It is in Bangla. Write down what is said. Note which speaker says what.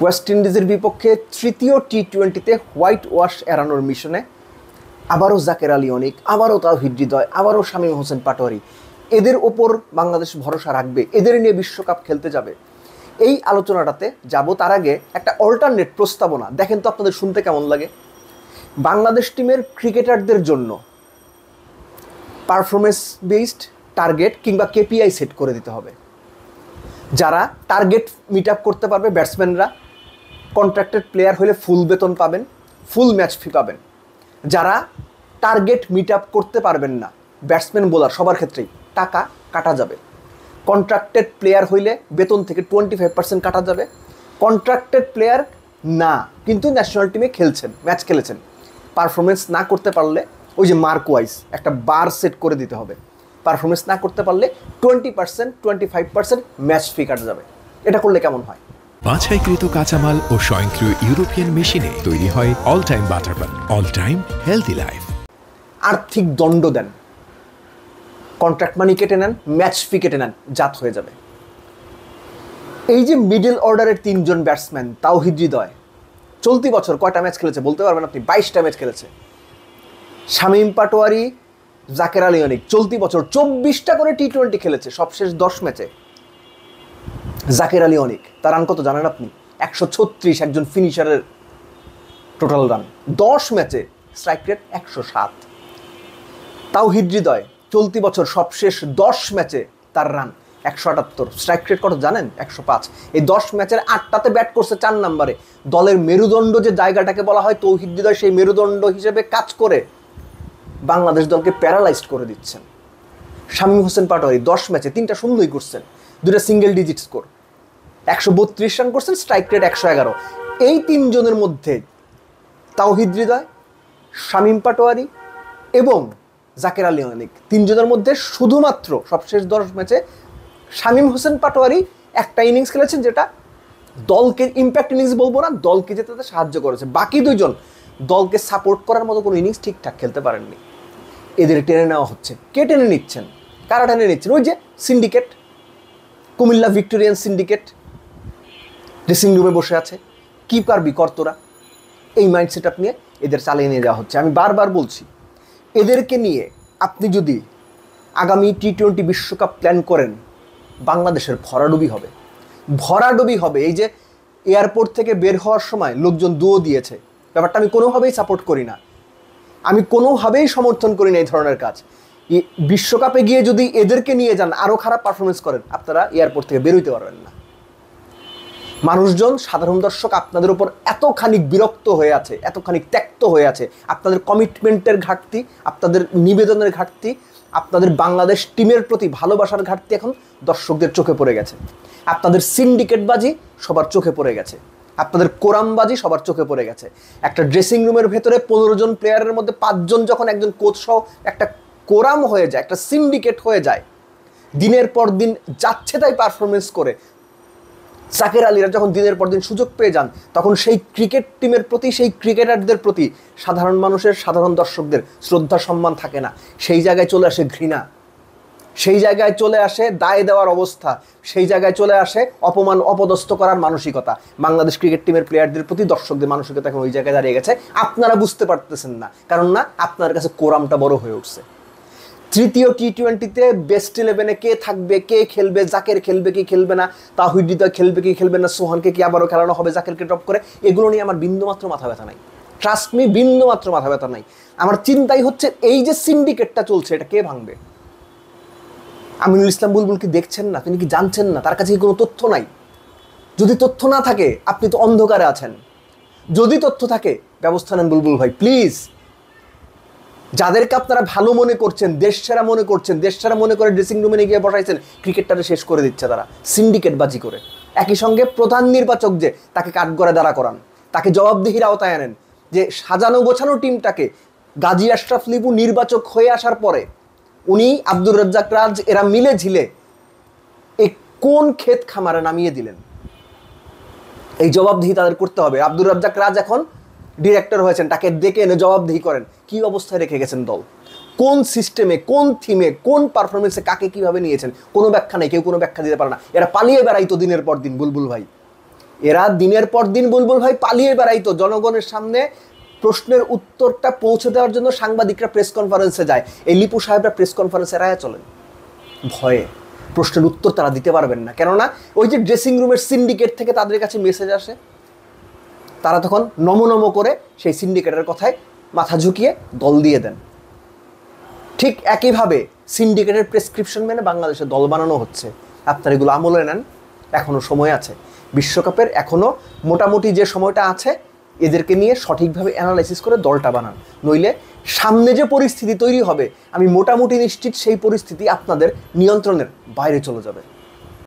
Speaker 1: ওয়েস্ট ইন্ডিজের বিপক্ষে তৃতীয় টি-20তে হোয়াইট ওয়াশ এড়ানোর মিশনে আবারও জাকের আলী অনিক, আবারও তাওহিদ হৃদয়, আবারও শামীম হোসেন পাটোয়ারি, এদের ওপর বাংলাদেশ ভরসা রাখবে, এদের নিয়ে বিশ্বকাপ খেলতে যাবে। এই আলোচনাটাতে যাব তার আগে একটা অল্টারনেট প্রস্তাবনা দেখেন তো আপনাদের শুনতে কেমন লাগে। বাংলাদেশ টিমের ক্রিকেটারদের জন্য পারফরমেন্স বেসড টার্গেট কিংবা কেপিআই সেট করে দিতে হবে। যারা টার্গেট মিট আপ করতে পারবে ব্যাটসম্যানরা কন্ট্রাক্টেড প্লেয়ার হলে ফুল বেতন পাবেন, ফুল ম্যাচ ফি পাবেন। যারা টার্গেট মিট আপ করতে পারবেন না ব্যাটসম্যান বোলার সবার ক্ষেত্রেই টাকা কাটা যাবে। কন্ট্রাক্টেড প্লেয়ার হইলে বেতন থেকে 25% কাটা যাবে। কন্ট্রাক্টেড প্লেয়ার না কিন্তু ন্যাশনাল টিমে খেলছেন, ম্যাচ খেলেছেন, পারফরমেন্স না করতে পারলে ওই যে মার্ক ওয়াইজ একটা বার সেট করে দিতে হবে। পারফরমেন্স না করতে পারলে 20%, 25% ম্যাচ ফি কাটা যাবে। এটা করলে কেমন হয়?
Speaker 2: বাছাইকৃত কাঁচামাল ও স্বয়ংক্রিয় ইউরোপিয়ান মেশিনে তৈরি হয় all time butter bun, all time healthy life.
Speaker 1: আর্থিক দণ্ড দেন, কন্ট্রাক্ট মানি কেটে নেন, ম্যাচ ফি কেটে নেন, জাত হয়ে যাবে। এই যে মিডল অর্ডারের 3 জন ব্যাটসম্যান, তাওহিদ হৃদয় চলতি বছর কয়টা ম্যাচ খেলেছে বলতে পারবেন আপনি? 22টা ম্যাচ খেলেছে। শামীম পাটোয়ারি, জাকের আলী অনিক চলতি বছর 24টা করে টি-20 খেলেছে, সবশেষ 10 ম্যাচে। জাকের আলী অনিক তার রান কত জানেন আপনি? 136, একজন ফিনিশারের টোটাল রান 10 ম্যাচে, স্ট্রাইক রেট 107। তাওহিদ হৃদয় চলতি বছর সবশেষ 10 ম্যাচে তার রান 178, স্ট্রাইক রেট কত জানেন? 105। এই 10 ম্যাচের 8টাতে ব্যাট করছে 4 নম্বরে। দলের মেরুদণ্ড যে জায়গাটাকে বলা হয় তৌহিদ হৃদয়, সেই মেরুদণ্ড হিসেবে কাজ করে বাংলাদেশ দলকে প্যারালাইজড করে দিচ্ছেন। শামীম হোসেন পাটোয়ারি 10 ম্যাচে 3টা শূন্যই করছেন, 2টা সিঙ্গেল ডিজিট স্কোর, 132 রান করছেন, স্ট্রাইক রেট 111। এই 3 জনের মধ্যে তাওহিদ হৃদয়, শামীম পাটোয়ারি এবং জাকের আলী অনিক 3 জনের মধ্যে শুধুমাত্র সবশেষ 10 ম্যাচে শামীম হোসেন পাটোয়ারি একটা ইনিংস খেলেছেন যেটা দলকে ইম্প্যাক্ট ইনিংস বলবো না, দলকে জেতাতে সাহায্য করেছে। বাকি 2 জন দলকে সাপোর্ট করার মতো কোনো ইনিংস ঠিকঠাক খেলতে পারেননি। এদের টেনে নেওয়া হচ্ছে। কে টেনে নিচ্ছেন? কারা টেনে নিচ্ছেন? ওই যে syndicate, Comilla Victorian syndicate dressing রুমে বসে আছে, কি পারবি কর তোরা, এই মাইন্ডসেট আপ নিয়ে এদের চালিয়ে নিয়ে যাওয়া হচ্ছে। আমি বারবার বলছি, এদেরকে নিয়ে আপনি যদি আগামী টি-20 বিশ্বকাপ প্ল্যান করেন, বাংলাদেশের ভরাডুবি হবে, ভরাডুবি হবে। এই যে এয়ারপোর্ট থেকে বের হওয়ার সময় লোকজন দুয়ো দিয়েছে, ব্যাপারটা আমি কোনোভাবেই সাপোর্ট করি না, আমি কোনোভাবেই সমর্থন করি না এই ধরনের কাজ। বিশ্বকাপে গিয়ে যদি এদেরকে নিয়ে যান, আরও খারাপ পারফরমেন্স করেন, আপনারা এয়ারপোর্ট থেকে বেরোতে পারবেন না। মানুষজন, সাধারণ দর্শক আপনাদের উপর এতখানি বিরক্ত হয়ে আছে, এতখানি ত্যক্ত হয়ে আছে, আপনাদের কমিটমেন্টের ঘাটতি, আপনাদের নিবেদনের ঘাটতি, আপনাদের বাংলাদেশ টিমের প্রতি ভালোবাসার ঘাটতি এখন দর্শকদের চোখে পড়ে গেছে। আপনাদের সিন্ডিকেটবাজি সবার চোখে পড়ে গেছে, আপনাদের কোরামবাজি সবার চোখে পড়ে গেছে। একটা ড্রেসিং রুমের ভেতরে 15 জন প্লেয়ারের মধ্যে 5 জন যখন একজন কোচ সহ একটা কোরাম হয়ে যায়, একটা সিন্ডিকেট হয়ে যায়, দিনের পর দিন যাচ্ছে তাই পারফরমেন্স করে, জাকের আলীরা যখন দিনের পর দিন সুযোগ পেয়ে যান, তখন সেই ক্রিকেট টিমের প্রতি, সেই ক্রিকেটারদের প্রতি সাধারণ মানুষের, সাধারণ দর্শকদের শ্রদ্ধা সম্মান থাকে না। সেই জায়গায় চলে আসে ঘৃণা, সেই জায়গায় চলে আসে দায় দেওয়ার অবস্থা, সেই জায়গায় চলে আসে অপমান, অপদস্থ করার মানসিকতা। বাংলাদেশ ক্রিকেট টিমের প্লেয়ারদের প্রতি দর্শকদের মানসিকতা এখন ওই জায়গায় দাঁড়িয়ে গেছে। আপনারা বুঝতে পারতেছেন না, কারণ না আপনার কাছে কোরামটা বড় হয়ে উঠছে। তৃতীয় টি-20তে বেস্ট 11-এ কে থাকবে, কে খেলবে, জাকের খেলবে কি খেলবে না, তাওহিদ হৃদয় খেলবে কি খেলবে না, সোহানকে কি আবারও খেলানো হবে জাকেরকে ড্রপ করে, এগুলো নিয়ে আমার বিন্দুমাত্র মাথা ব্যথা নাই। ট্রাস্ট মি, বিন্দুমাত্র মাথা ব্যথা নাই। আমার চিন্তাই হচ্ছে এই যে সিন্ডিকেটটা চলছে, এটা কে ভাঙবে? আমিনুল ইসলাম বুলবুল কি দেখছেন না? তিনি কি জানছেন না? তার কাছে কি কোনো তথ্য নাই? যদি তথ্য না থাকে, আপনি তো অন্ধকারে আছেন। যদি তথ্য থাকে, ব্যবস্থা নেন বুলবুল ভাই, প্লিজ। যাদেরকে আপনারা ভালো মনে করছেন, দেশ সেরা মনে করছেন, দেশ সেরা মনে করে ড্রেসিং রুমে গিয়ে বসাইছেন, ক্রিকেটটাকে শেষ করে দিচ্ছে তারা সিন্ডিকেটবাজি করে। একই সঙ্গে প্রধান নির্বাচক যে, তাকে কাঠগড়ায় দাঁড়া করান, তাকে জবাবদিহির আওতায় আনেন। যে সাজানো গোছানো টিমটাকে গাজী আশরাফ লিপু নির্বাচক হয়ে আসার পরে উনি, আব্দুর রাজ্জাক রাজ, এরা মিলে ঝিলে এই কোন ক্ষেত খামারে নামিয়ে দিলেন? এই জবাবদিহি তাদের করতে হবে। আব্দুর রাজ্জাক রাজ এখন ডিরেক্টর হয়েছেন, তাকে ডেকে এনে জবাবদিহি করেন, কি অবস্থায় রেখে গেছেন দল, কোন সিস্টেমে, কোন থিমে, কোন পারফরমেন্সে কাকে কিভাবে নিয়েছেন, কোনো ব্যাখ্যা নেই, কেউ কোনো ব্যাখ্যা দিতে পারে না। এরা পালিয়ে বেড়াইতো দিনের পর দিন বুলবুল ভাই, এরা দিনের পর দিন বুলবুল ভাই পালিয়ে বেড়াইতো জনগণের সামনে প্রশ্নের উত্তরটা পৌঁছে দেওয়ার জন্য সাংবাদিকরা প্রেস কনফারেন্সে যায়। এই লিপু সাহেবরা প্রেস কনফারেন্সে রায়া চলেন ভয়ে, প্রশ্নের উত্তর তারা দিতে পারবেন না, কেননা ওই যে ড্রেসিং রুমের সিন্ডিকেট থেকে তাদের কাছে মেসেজ আসে, তারা তখন নম করে সেই সিন্ডিকেটের কথায় মাথা ঝুঁকিয়ে দল দিয়ে দেন। ঠিক একইভাবে সিন্ডিকেটের প্রেসক্রিপশন মেনে বাংলাদেশে দল বানানো হচ্ছে। আপনারা এগুলো আমলে নেন, এখনও সময় আছে। বিশ্বকাপের এখনও মোটামুটি যে সময়টা আছে এদেরকে নিয়ে সঠিকভাবে অ্যানালাইসিস করে দলটা বানান, নইলে সামনে যে পরিস্থিতি তৈরি হবে আমি মোটামুটি নিশ্চিত সেই পরিস্থিতি আপনাদের নিয়ন্ত্রণের বাইরে চলে যাবে।